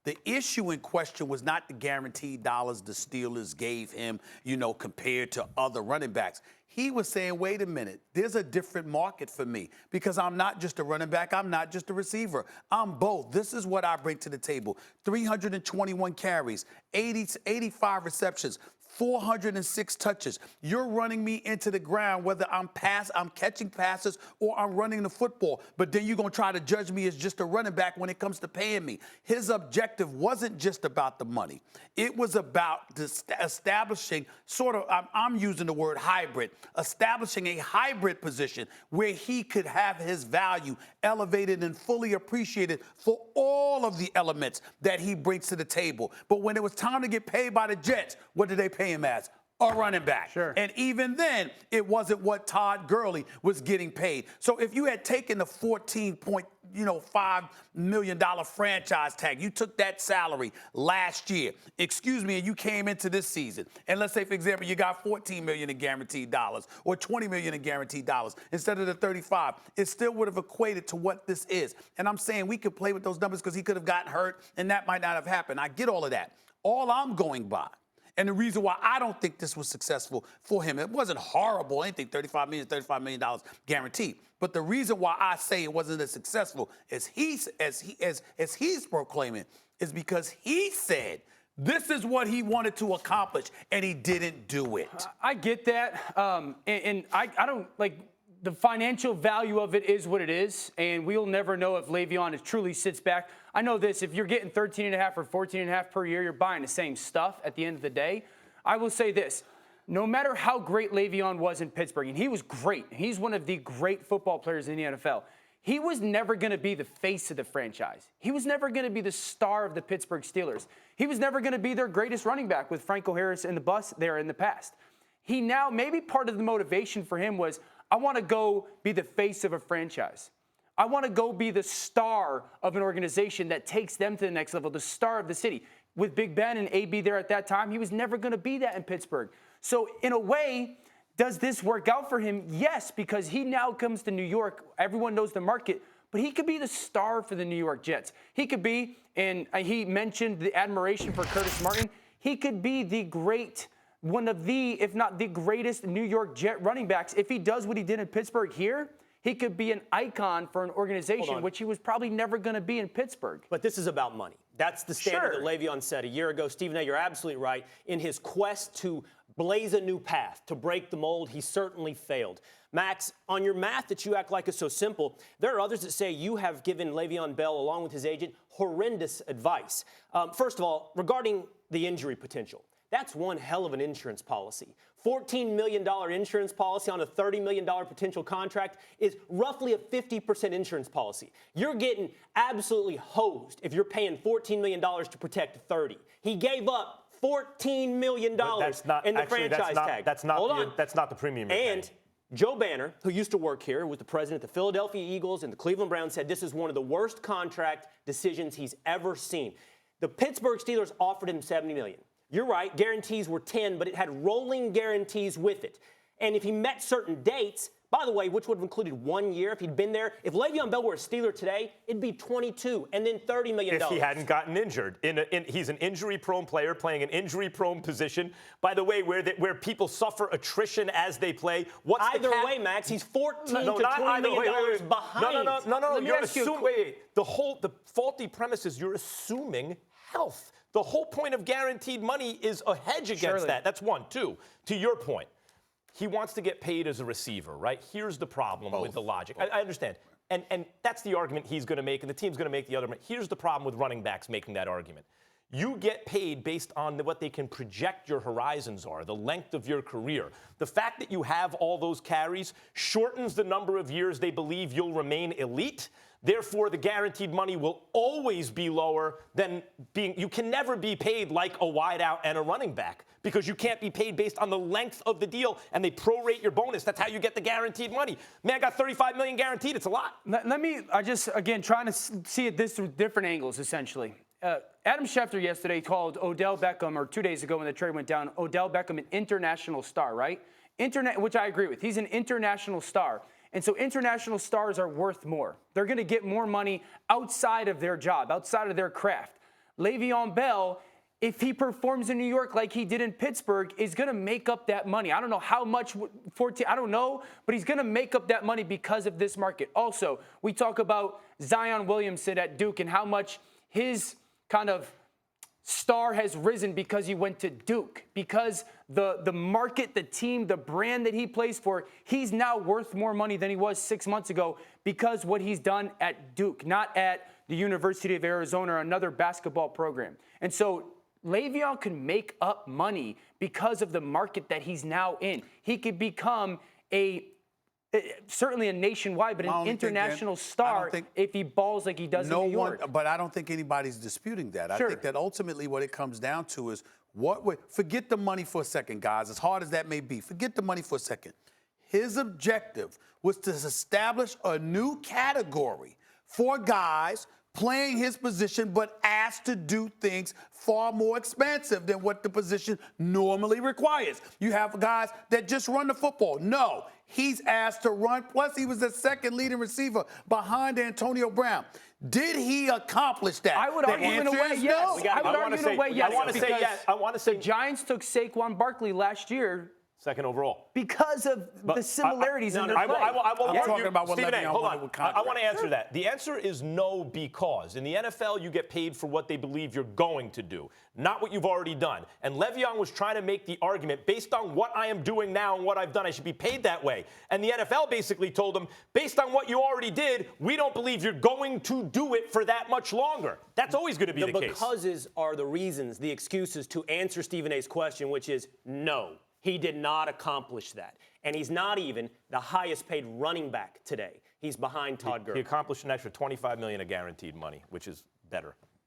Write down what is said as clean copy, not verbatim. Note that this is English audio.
The issue in question was not the guaranteed dollars the Steelers gave him, compared to other running backs. He was saying, wait a minute, there's a different market for me because I'm not just a running back. I'm not just a receiver. I'm both. This is what I bring to the table. 321 carries, 85 receptions, 406 touches. You're running me into the ground, whether I'm catching passes or I'm running the football. But then you're going to try to judge me as just a running back when it comes to paying me. His objective wasn't just about the money. It was about establishing I'm using the word hybrid, establishing a hybrid position where he could have his value elevated and fully appreciated for all of the elements that he brings to the table. But when it was time to get paid by the Jets, what did they pay him as? A running back. Sure. And even then, it wasn't what Todd Gurley was getting paid. So if you had taken the $14.5 million franchise tag, you took that salary last year, and you came into this season, and let's say, for example, you got $14 million in guaranteed dollars or $20 million in guaranteed dollars instead of the 35, it still would have equated to what this is. And I'm saying we could play with those numbers because he could have gotten hurt, and that might not have happened. I get all of that. All I'm going by, and the reason why I don't think this was successful for him, it wasn't horrible, anything, $35 million guaranteed. But the reason why I say it wasn't as successful as he's proclaiming is because he said this is what he wanted to accomplish, and he didn't do it. I get that, and I don't like. The financial value of it is what it is, and we'll never know if Le'Veon truly sits back. I know this, if you're getting 13.5 or 14.5 per year, you're buying the same stuff at the end of the day. I will say this, no matter how great Le'Veon was in Pittsburgh, and he was great, he's one of the great football players in the NFL, he was never going to be the face of the franchise. He was never going to be the star of the Pittsburgh Steelers. He was never going to be their greatest running back with Franco Harris in the bus there in the past. He now, maybe part of the motivation for him was, I want to go be the face of a franchise. I want to go be the star of an organization that takes them to the next level, the star of the city. With Big Ben and AB there at that time, he was never going to be that in Pittsburgh. So in a way, does this work out for him? Yes, because he now comes to New York. Everyone knows the market, but he could be the star for the New York Jets. He could be, and he mentioned the admiration for Curtis Martin, he could be the great, one of the, if not the greatest New York Jet running backs. If he does what he did in Pittsburgh here, he could be an icon for an organization, which he was probably never going to be in Pittsburgh. But this is about money. That's the standard that Le'Veon set a year ago. Stephen A., you're absolutely right. In his quest to blaze a new path, to break the mold, he certainly failed. Max, on your math that you act like is so simple, there are others that say you have given Le'Veon Bell, along with his agent, horrendous advice. First of all, regarding the injury potential, that's one hell of an insurance policy. $14 million insurance policy on a $30 million potential contract is roughly a 50% insurance policy. You're getting absolutely hosed if you're paying $14 million to protect $30. He gave up $14 million in the franchise tag. That's not the premium. And Joe Banner, who used to work here, was the president of the Philadelphia Eagles and the Cleveland Browns, said this is one of the worst contract decisions he's ever seen. The Pittsburgh Steelers offered him $70 million. You're right, guarantees were 10, but it had rolling guarantees with it. And if he met certain dates, by the way, which would have included 1 year if he'd been there, if Le'Veon Bell were a Steeler today, it'd be 22 and then $30 million. If he hadn't gotten injured. He's an injury-prone player playing an injury-prone position. By the way, where people suffer attrition as they play. Either way, Max, he's $14 to $20 million behind. No. You're assuming. The faulty premise is you're assuming health. The whole point of guaranteed money is a hedge against that. That's one. Two, to your point, he wants to get paid as a receiver, right? Here's the problem with the logic. I understand. And that's the argument he's going to make, and the team's going to make the other. Here's the problem with running backs making that argument. You get paid based on what they can project your horizons are, the length of your career. The fact that you have all those carries shortens the number of years they believe you'll remain elite. Therefore, the guaranteed money will always be lower than you can never be paid like a wideout and a running back because you can't be paid based on the length of the deal and they prorate your bonus. That's how you get the guaranteed money. Man, I got $35 million guaranteed. It's a lot. Again, trying to see this through different angles, essentially. Adam Schefter yesterday called Odell Beckham, or 2 days ago when the trade went down, Odell Beckham an international star, right? Which I agree with. He's an international star. And so international stars are worth more. They're going to get more money outside of their job, outside of their craft. Le'Veon Bell, if he performs in New York like he did in Pittsburgh, is going to make up that money. I don't know how much, 14, I don't know, but he's going to make up that money because of this market. Also, we talk about Zion Williamson at Duke and how much his kind of star has risen because he went to Duke, because the market, the team, the brand that he plays for, he's now worth more money than he was 6 months ago because what he's done at Duke, not at the University of Arizona or another basketball program. And so Le'Veon can make up money because of the market that he's now in. He could become certainly a nationwide, but an international star if he balls like he does in New York. But I don't think anybody's disputing that. Sure. I think that ultimately what it comes down to is forget the money for a second, guys, as hard as that may be. Forget the money for a second. His objective was to establish a new category for guys playing his position, but asked to do things far more expansive than what the position normally requires. You have guys that just run the football. No, he's asked to run. Plus, he was the second leading receiver behind Antonio Brown. Did he accomplish that? I would argue in a way, yes. I would argue in a way, yes. I want to say the Giants took Saquon Barkley last year. Second overall. Because of the similarities in their play. I'm talking about what Stephen A, Le'Veon hold wanted on. with contract. I want to answer that. The answer is no, because in the NFL, you get paid for what they believe you're going to do, not what you've already done. And Le'Veon was trying to make the argument, based on what I am doing now and what I've done, I should be paid that way. And the NFL basically told him, based on what you already did, we don't believe you're going to do it for that much longer. That's always going to be the case. The becauses are the reasons, the excuses to answer Stephen A's question, which is no. He did not accomplish that. And he's not even the highest paid running back today. He's behind Todd Gurley. He accomplished an extra $25 million of guaranteed money, which is better.